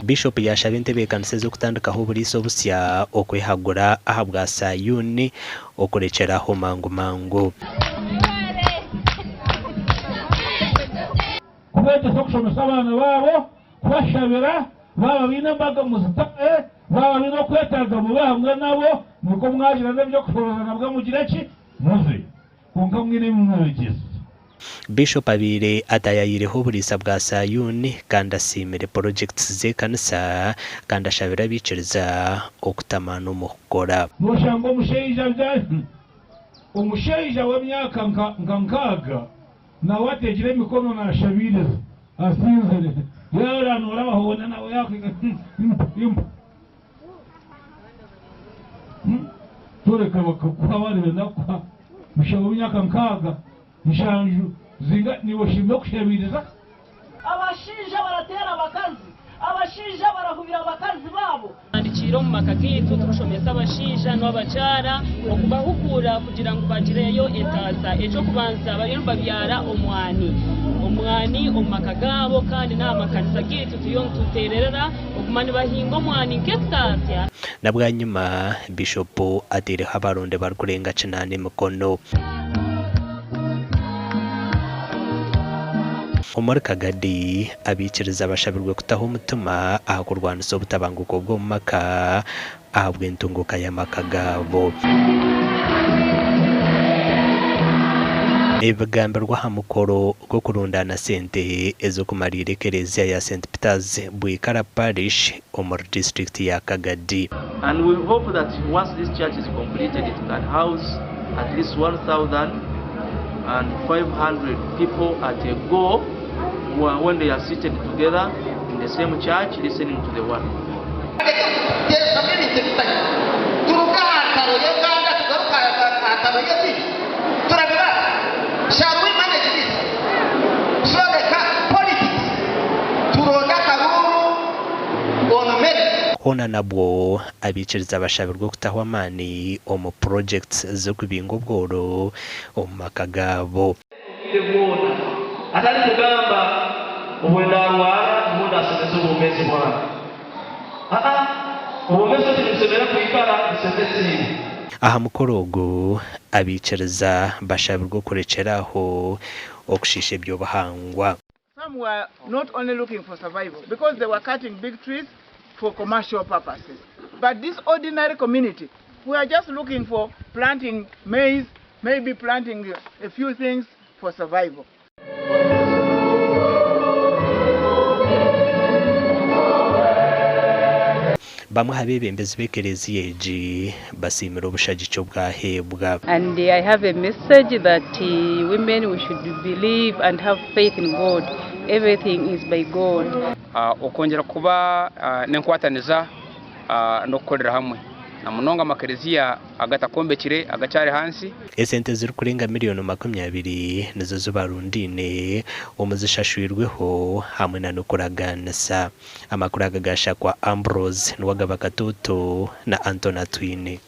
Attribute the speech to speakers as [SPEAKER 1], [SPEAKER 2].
[SPEAKER 1] Bishop yashabye entebe kanise zo kutandikaho buriso busya okwehagura ahabwa Sayuni okurekeraho mangu
[SPEAKER 2] kubete sokushomesa abana babo kubashabira baba binambaga muzitae baba bino kwetaga mu bamwe nabo nuko mwagira n'ibyo kushobora nabwo mugira ki muze kunga mwine mumugeze.
[SPEAKER 1] Bishop abire atayayireho burisa bwa Sayuni kandi asimire projects ze kanisa kandi ashabira biciriza okutamana umukora.
[SPEAKER 2] Noshango musheija bya umusheija w'emyaka nkaga na wategire mikono na shabire asinzire yara nora bahona nawe yakika tureka bakabari ndakwa mushago w'imyaka nkaga nishanju zinga niwo shimye kushabiriza
[SPEAKER 3] abashija baratera abakazi abashija barahubira abakazi babo
[SPEAKER 4] andikiro mu makagitu turushomesa abashija n'abacara okubahugura kugira ngo bagireyo etaza ejo kubanza bari babyara omwani omakagabo kandi n'amakanisa gitu tuyon tutererera okumani bahinga omwani nk'etasya
[SPEAKER 1] nabwa nyuma Bishop atere habaronde barkurenga cinane mukono Omar Kagadi abikiriza abashabirwe kutaho umutima ahakurwanisa ubutabanguko bwo mu maka ahabwa intunguka y'amakagabo ibigamberwa hamukoro go kurundana sente ezo kumarira ekereziya ya St Peter's Bwikara Parish Omar district ya Kagadi.
[SPEAKER 5] And we hope that once this church is completed it can house at least 1,500 people at a go when they are seated together in the same church listening to the word.
[SPEAKER 6] Shall we manage this? So the politics to on merit.
[SPEAKER 1] Hona nabwo abikiriza abashabirwa kutaho amani omu projects zo kubinga ubworo omu makagabo.
[SPEAKER 5] Atari kugamba obwendarwara munda asomesa obumezi bwana obumezi tibusemera kwikara bisesesi
[SPEAKER 1] aha mukorogo abikiriza bashabirwa kurekeraho okushisha ebyo bahangwa.
[SPEAKER 7] Some were not only looking for survival because they were cutting big trees for commercial purposes, but this ordinary community we are just looking for planting maize, maybe planting a few things for survival.
[SPEAKER 1] Bamwe habebembezi b'ekereziya eji basimira obushagico bwahebwa.
[SPEAKER 8] And I have a message that women we should believe and have faith in God. Everything is by God.
[SPEAKER 9] Okongera kuba nenkwataniza no kukorera hamwe na munonga amakereziya agatakombekire agacari hansi.
[SPEAKER 1] Esente ziri kurenga miliyoni 20 nizo zubarundine omuzishashwirweho hamwe na nokuraganisa amakuru agashakwa Ambrose Nwagaba Katoto na Antona Twine.